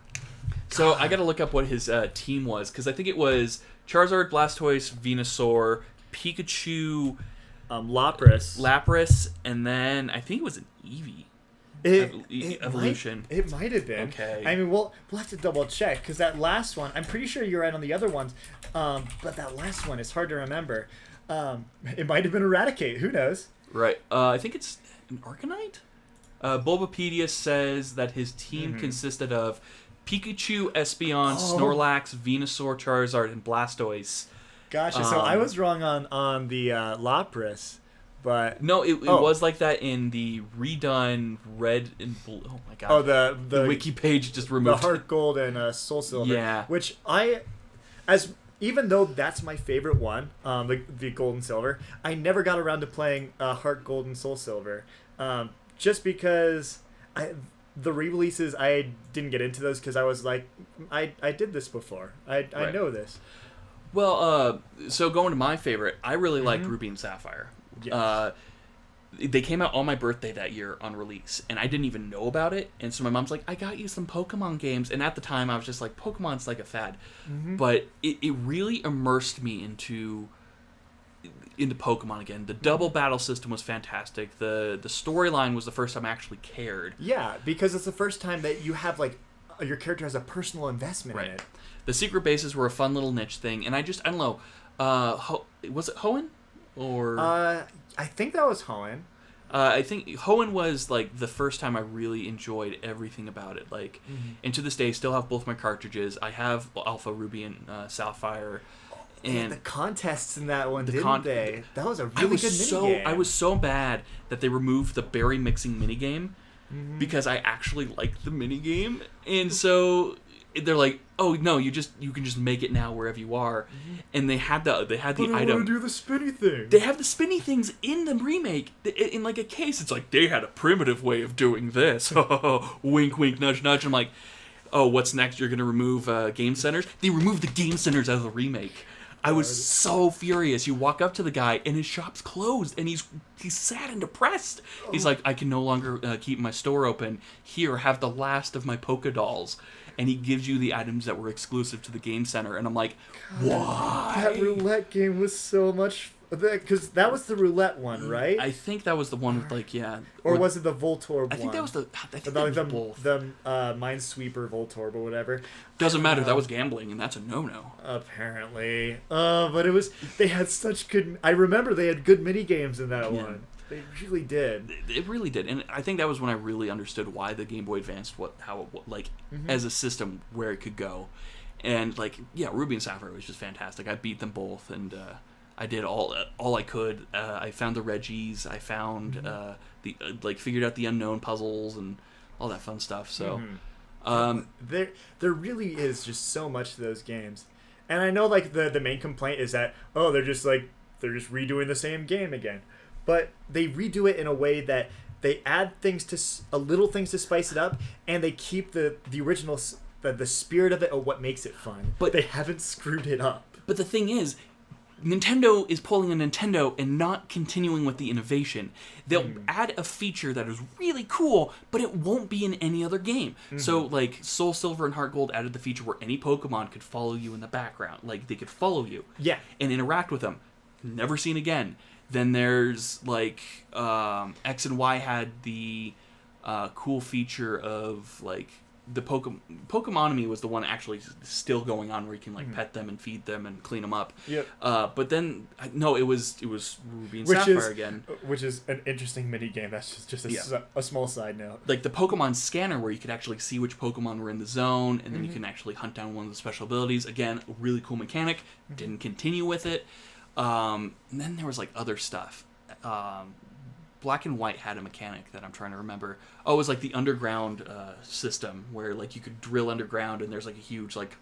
So I got to look up what his team was, because I think it was Charizard, Blastoise, Venusaur, Pikachu, Lapras, and then I think it was an Eevee. Evolution. It might have been. Okay. I mean, we'll have to double check, because that last one, I'm pretty sure you're right on the other ones, but that last one is hard to remember. It might have been Eradicate. Who knows? Right. I think it's an Arcanine. Bulbapedia says that his team consisted of Pikachu, Espeon, Snorlax, Venusaur, Charizard, and Blastoise. Gotcha. So I was wrong on the Lapras, but no, it was like that in the redone Red and Blue. Oh my god! Oh, the wiki page just removed the Heart Gold and Soul Silver. Yeah, which even though that's my favorite one, the Gold and Silver, I never got around to playing Heart Gold and Soul Silver, just because the re-releases, I didn't get into those because I was like, I did this before. I know this. Well, so going to my favorite, I really liked Ruby and Sapphire. Yes. They came out on my birthday that year on release, and I didn't even know about it. And so my mom's like, I got you some Pokemon games. And at the time, I was just like, Pokemon's like a fad. But it really immersed me into Pokemon again. The double battle system was fantastic. The storyline was the first time I actually cared. Yeah, because it's the first time that you have, like, your character has a personal investment in it. The secret bases were a fun little niche thing, and I don't know, was it Hoenn? Or I think that was Hoenn. I think Hoenn was like the first time I really enjoyed everything about it. Like, and to this day, still have both my cartridges. I have Alpha Ruby and Sapphire. And the contests in that one, didn't they? That was a really good minigame. I was so bad that they removed the berry mixing minigame because I actually liked the minigame, and so they're like, "Oh no, you can just make it now wherever you are," and they had the I item. want to do the spinny thing. They have the spinny things in the remake in like a case. It's like they had a primitive way of doing this. Wink, wink, nudge, nudge. I'm like, oh, what's next? You're gonna remove game centers? They removed the game centers out of the remake. I was so furious. You walk up to the guy, and his shop's closed, and he's sad and depressed. He's like, I can no longer keep my store open. Here, have the last of my polka dolls. And he gives you the items that were exclusive to the game center. And I'm like, why? That roulette game was so much... Because that was the roulette one, right? I think that was the one with, like, Or was it the Voltorb one? I think that was the... I think both. The Minesweeper Voltorb or whatever. Doesn't matter. That was gambling, and that's a no-no. Apparently. But it was... They had such good... I remember they had good mini games in that one. They really did. It really did. And I think that was when I really understood why the Game Boy Advance, as a system, where it could go. And, like, yeah, Ruby and Sapphire was just fantastic. I beat them both, and... I did all I could. I found the Reggies. I found figured out the unknown puzzles and all that fun stuff. So there really is just so much to those games, and I know like the main complaint is that they're just redoing the same game again, but they redo it in a way that they add little things to spice it up, and they keep the original the spirit of it or what makes it fun. But they haven't screwed it up. But the thing is, Nintendo is pulling a Nintendo and not continuing with the innovation. They'll add a feature that is really cool, but it won't be in any other game. So, like, Soul Silver and Heart Gold added the feature where any Pokemon could follow you in the background. Like, they could follow you. Yeah. And interact with them. Never seen again. Then there's, like, X and Y had the cool feature of, like, the Pokemonomy was the one actually still going on where you can like pet them and feed them and clean them up. Yep. But then it was Ruby and Sapphire again, which is an interesting mini game. That's just a small side note. Like the Pokemon Scanner, where you could actually see which Pokemon were in the zone, and then you can actually hunt down one of the special abilities. Again, a really cool mechanic. Didn't continue with it. And then there was like other stuff. Black and White had a mechanic that I'm trying to remember. Oh, it was like the underground system where like you could drill underground, and there's like a huge like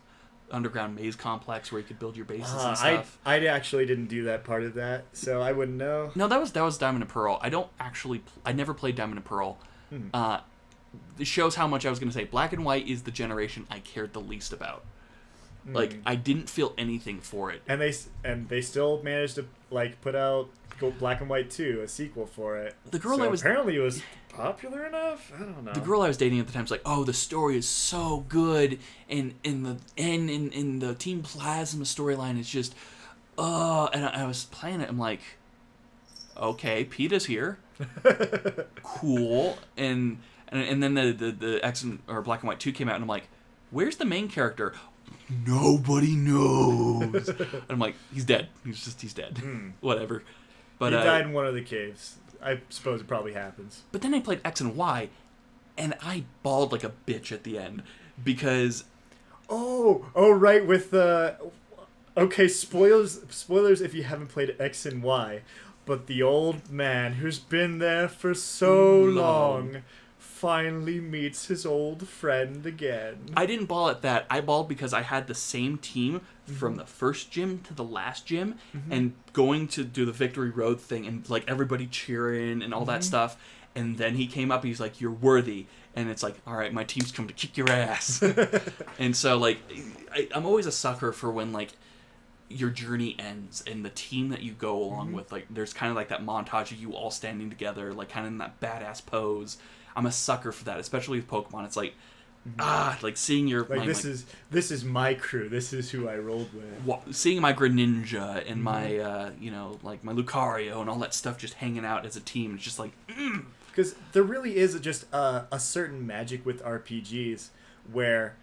underground maze complex where you could build your bases and stuff. I actually didn't do that part of that, so I wouldn't know. No, that was Diamond and Pearl. I never played Diamond and Pearl. It shows how much I was going to say. Black and White is the generation I cared the least about. Like I didn't feel anything for it. And they still managed to like put out Black and White 2, a sequel for it. Apparently it was popular enough. I don't know. The girl I was dating at the time was like, "Oh, the story is so good, and in the Team Plasma storyline is just, And I was playing it. I'm like, okay, PETA's here, cool, and then the X or Black and White 2 came out, and I'm like, where's the main character? Nobody knows. And I'm like, he's dead. He's dead. Whatever. But he died in one of the caves. I suppose it probably happens. But then I played X and Y, and I bawled like a bitch at the end because. Oh, right, with the. Okay, spoilers if you haven't played X and Y, but the old man who's been there for so long finally meets his old friend again. I didn't bawl at that. I bawled because I had the same team from the first gym to the last gym, and going to do the Victory Road thing, and like everybody cheering and all that stuff. And then he came up, and he's like, "You're worthy." And it's like, all right, my team's come to kick your ass. And so like, I'm always a sucker for when like your journey ends and the team that you go along with, like there's kind of like that montage of you all standing together, like kind of in that badass pose. I'm a sucker for that, especially with Pokemon. It's like, like seeing your... Like, this is my crew. This is who I rolled with. Seeing my Greninja and my, like my Lucario and all that stuff just hanging out as a team. It's just like, Because there really is just a certain magic with RPGs where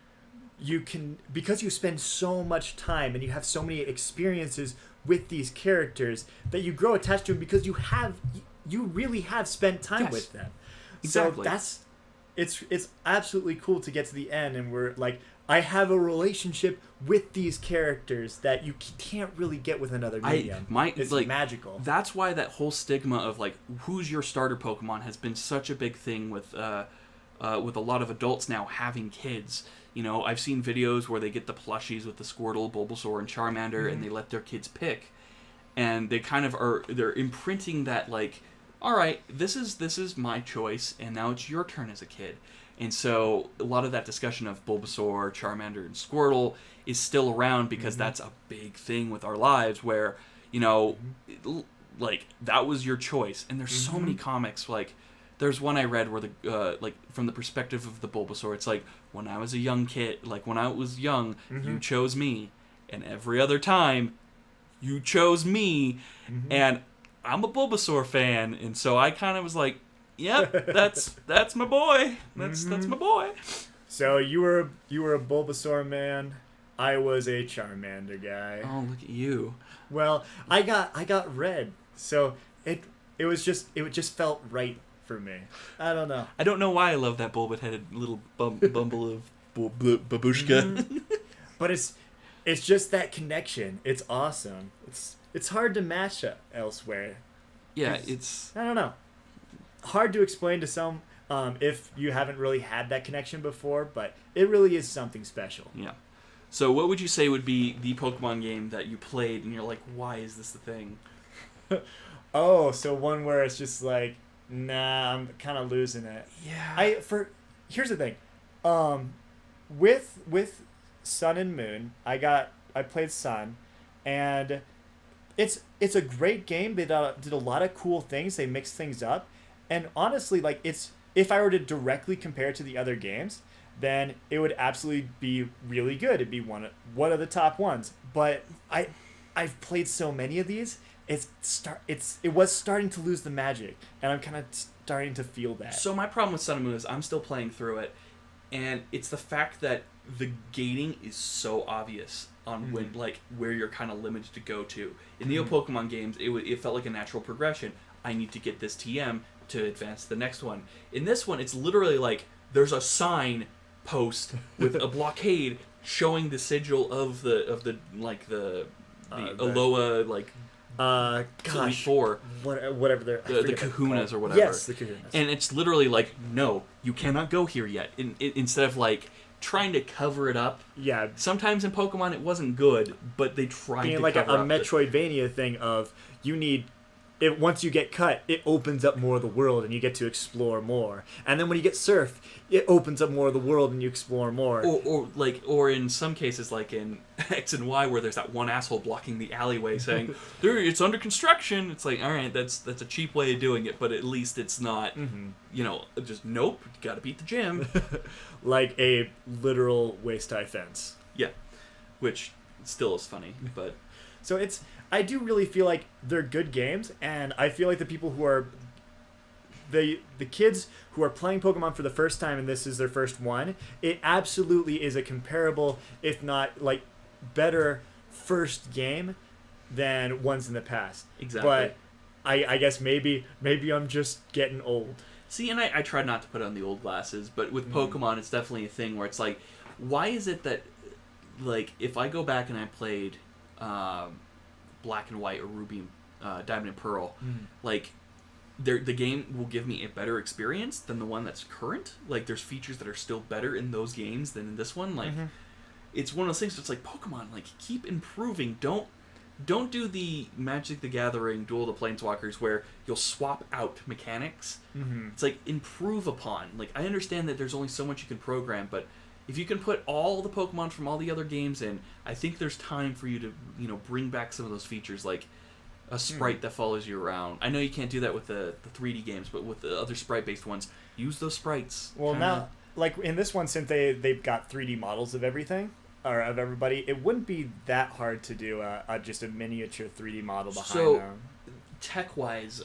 you can... Because you spend so much time and you have so many experiences with these characters that you grow attached to them because you really have spent time with them. Exactly. So it's absolutely cool to get to the end and we're like, I have a relationship with these characters that you can't really get with another medium. It's like magical. That's why that whole stigma of like who's your starter Pokemon has been such a big thing with a lot of adults now having kids. You know, I've seen videos where they get the plushies with the Squirtle, Bulbasaur, and Charmander, and they let their kids pick, and they kind of they're imprinting that like all right, this is my choice, and now it's your turn as a kid. And so a lot of that discussion of Bulbasaur, Charmander, and Squirtle is still around because that's a big thing with our lives where, like, that was your choice. And there's so many comics, like, there's one I read where like, from the perspective of the Bulbasaur, it's like, when I was a young kid, like, when I was young, you chose me. And every other time, you chose me. And I'm a Bulbasaur fan, and so I kind of was like, yep, that's my boy. That's my boy. So you were a Bulbasaur man. I was a Charmander guy. Oh, look at you. Well, I got red, so it just felt right for me. I don't know. I don't know why I love that bullet-headed little bumble of babushka. But it's just that connection. It's awesome. It's hard to match up elsewhere. Yeah, it's... I don't know. Hard to explain to some if you haven't really had that connection before, but it really is something special. Yeah. So what would you say would be the Pokemon game that you played and you're like, why is this the thing? Oh, so one where it's just like, nah, I'm kind of losing it. Yeah. Here's the thing. With Sun and Moon, I played Sun, and it's a great game. They did a lot of cool things. They mixed things up. And honestly, like, if I were to directly compare it to the other games, then it would absolutely be really good. It'd be one of the top ones. But I've played so many of these, it was starting to lose the magic, and I'm kind of starting to feel that. So my problem with Sun and Moon is I'm still playing through it, and it's the fact that the gating is so obvious on where you're kind of limited to go to. In the old Pokemon games, it felt like a natural progression. I need to get this TM to advance to the next one. In this one, it's literally like there's a sign post with a blockade showing the sigil of the Alola, like, gosh, whatever they're the kahunas or whatever. Yes, the kahunas. And it's literally like, no, you cannot go here yet. Instead of like trying to cover it up. Yeah. Sometimes in Pokemon it wasn't good, but they tried being to like cover a up Metroidvania thing of you need. Once you get cut, it opens up more of the world and you get to explore more. And then when you get Surf, it opens up more of the world and you explore more. Or in some cases, like in X and Y, where there's that one asshole blocking the alleyway saying, it's under construction. It's like, all right, that's a cheap way of doing it, but at least it's not, just, nope, you gotta beat the gym. Like a literal waist-high fence. Yeah, which still is funny, but... So I do really feel like they're good games, and I feel like the people who are the kids who are playing Pokemon for the first time and this is their first one, it absolutely is a comparable, if not like better first game than ones in the past. Exactly. But I guess maybe I'm just getting old. See, and I tried not to put on the old glasses, but with Pokemon, it's definitely a thing where it's like, why is it that, like, if I go back and I played Black and White or Ruby, Diamond and Pearl, like, the game will give me a better experience than the one that's current. Like, there's features that are still better in those games than in this one. Like, it's one of those things that's like, Pokemon, like, keep improving. Don't do the Magic the Gathering Duel of the Planeswalkers where you'll swap out mechanics. It's like, improve upon. Like, I understand that there's only so much you can program, but if you can put all the Pokemon from all the other games in, I think there's time for you to, bring back some of those features, like a sprite that follows you around. I know you can't do that with the 3D games, but with the other sprite-based ones, use those sprites. Well, now, like in this one, since they've got 3D models of everything, or of everybody, it wouldn't be that hard to do just a miniature 3D model behind them. Tech-wise,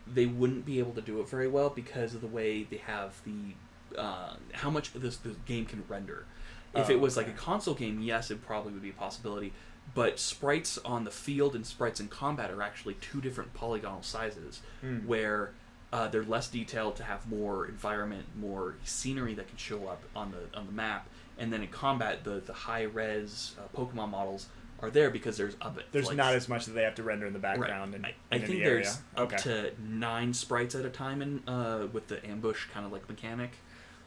they wouldn't be able to do it very well because of the way they have the how much this game can render. If it was like a console game, yes, it probably would be a possibility. But sprites on the field and sprites in combat are actually two different polygonal sizes, where they're less detailed to have more environment, more scenery that can show up on the map. And then in combat, the high res Pokemon models are there because there's not as much that they have to render in the background. Right. I think there's up to 9 sprites at a time with the ambush kind of like mechanic.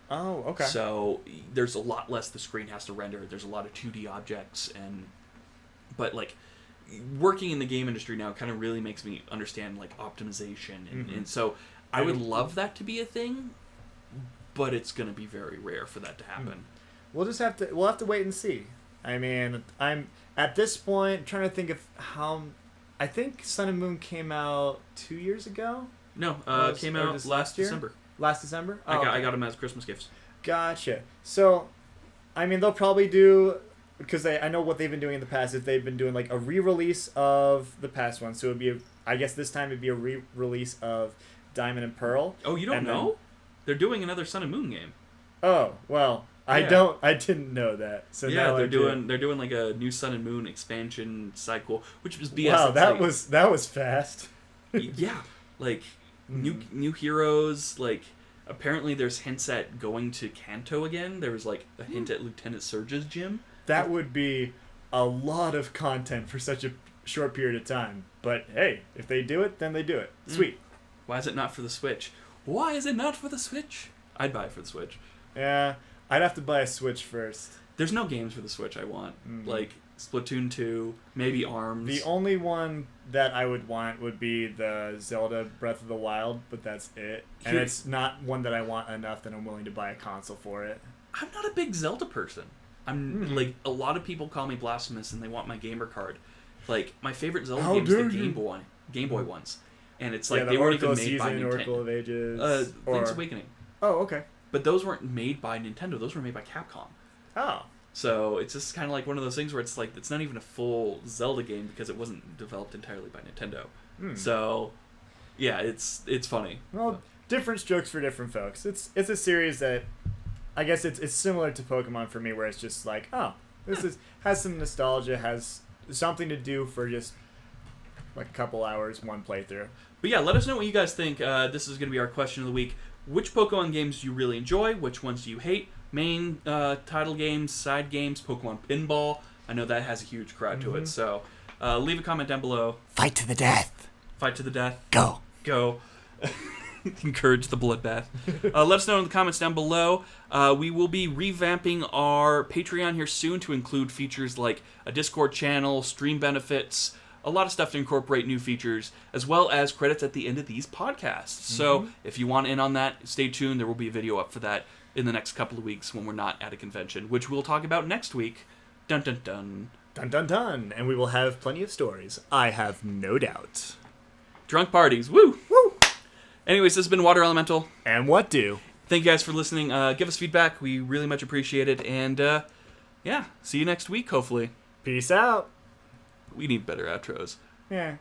Oh, okay. So there's a lot less the screen has to render. There's a lot of 2D objects, but like working in the game industry now kind of really makes me understand like optimization, and so I would love that to be a thing, but it's going to be very rare for that to happen. We'll have to wait and see. I mean, I'm at this point trying to think of how. I think Sun and Moon came out 2 years ago. No, came out last year? December. Last December? I got them as Christmas gifts. Gotcha. So, I mean, they'll probably do, because I know what they've been doing in the past is they've been doing like a re-release of the past one. So it'd be, I guess this time it'd be a re-release of Diamond and Pearl. Oh, you don't know? They're doing another Sun and Moon game. Oh, well, I didn't know that. So yeah, now they're doing like a new Sun and Moon expansion cycle, which was BS. Wow, that was fast. Yeah, like new heroes. Like apparently, there's hints at going to Kanto again. There was like a hint at Lieutenant Surge's gym. That would be a lot of content for such a short period of time. But hey, if they do it, then they do it. Sweet. Why is it not for the Switch? Why is it not for the Switch? I'd buy it for the Switch. Yeah, I'd have to buy a Switch first. There's no games for the Switch I want. Like Splatoon 2, maybe ARMS. The only one that I would want would be the Zelda Breath of the Wild, but that's it. And it's not one that I want enough that I'm willing to buy a console for it. I'm not a big Zelda person. I'm like, a lot of people call me blasphemous and they want my gamer card. Like, my favorite Zelda game is the Game Boy ones. And it's like, they weren't even made by Nintendo. Oracle of Ages. Link's Awakening. Oh, okay. But those weren't made by Nintendo. Those were made by Capcom. Oh. So it's just kind of like one of those things where it's like, it's not even a full Zelda game because it wasn't developed entirely by Nintendo. So, yeah, it's funny. Well, different strokes for different folks. It's a series that, I guess it's similar to Pokemon for me, where it's just like, oh, this has some nostalgia, has something to do for just like a couple hours, one playthrough. But yeah, let us know what you guys think. This is going to be our question of the week. Which Pokemon games do you really enjoy? Which ones do you hate? Main title games, side games, Pokemon Pinball. I know that has a huge crowd to it. So leave a comment down below. Fight to the death. Fight to the death. Go. Encourage the bloodbath. Let us know in the comments down below. We will be revamping our Patreon here soon to include features like a Discord channel, stream benefits, a lot of stuff to incorporate new features, as well as credits at the end of these podcasts. So if you want in on that, stay tuned. There will be a video up for that in the next couple of weeks when we're not at a convention, which we'll talk about next week. Dun dun dun. Dun dun dun. And we will have plenty of stories. I have no doubt. Drunk parties. Woo! Woo! Anyways, this has been Water Elemental. And What Do? Thank you guys for listening. Give us feedback. We really much appreciate it. And, yeah, see you next week, hopefully. Peace out. We need better outros. Yeah.